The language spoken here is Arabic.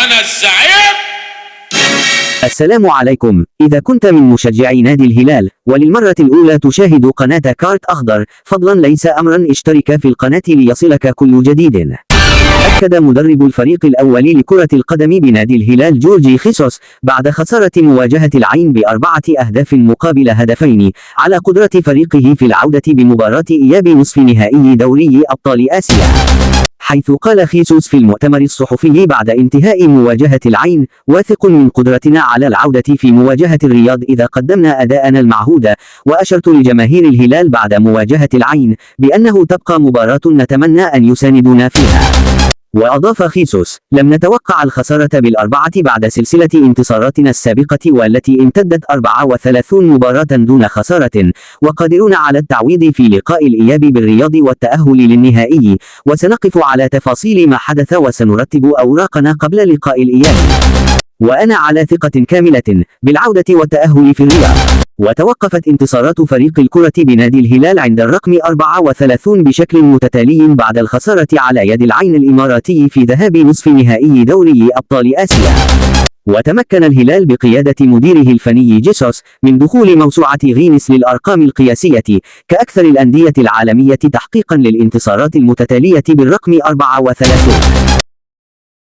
أنا الزعيم. السلام عليكم. إذا كنت من مشجعي نادي الهلال وللمرة الأولى تشاهد قناة كارت أخضر، فضلا ليس أمرا اشترك في القناة ليصلك كل جديد. أكد مدرب الفريق الأول لكرة القدم بنادي الهلال جورجي خيسوس بعد خسارة مواجهة العين ب4 أهداف مقابل هدفين على قدرة فريقه في العودة بمباراة إياب نصف نهائي دوري أبطال آسيا، حيث قال خيسوس في المؤتمر الصحفي بعد انتهاء مواجهة العين: واثق من قدرتنا على العودة في مواجهة الرياض إذا قدمنا أداءنا المعهود. وأشرت لجماهير الهلال بعد مواجهة العين بأنه تبقى مباراة نتمنى أن يساندونا فيها. وأضاف خيسوس: لم نتوقع الخسارة بالأربعة بعد سلسلة انتصاراتنا السابقة والتي امتدت 34 مباراة دون خسارة، وقادرون على التعويض في لقاء الإياب بالرياض والتأهل للنهائي، وسنقف على تفاصيل ما حدث وسنرتب أوراقنا قبل لقاء الإياب. وأنا على ثقة كاملة بالعودة والتأهل في الرياض. وتوقفت انتصارات فريق الكرة بنادي الهلال عند الرقم 34 بشكل متتالي بعد الخسارة على يد العين الإماراتي في ذهاب نصف نهائي دوري أبطال آسيا. وتمكن الهلال بقيادة مديره الفني جيسوس من دخول موسوعة غينيس للأرقام القياسية كأكثر الأندية العالمية تحقيقا للانتصارات المتتالية بالرقم 34.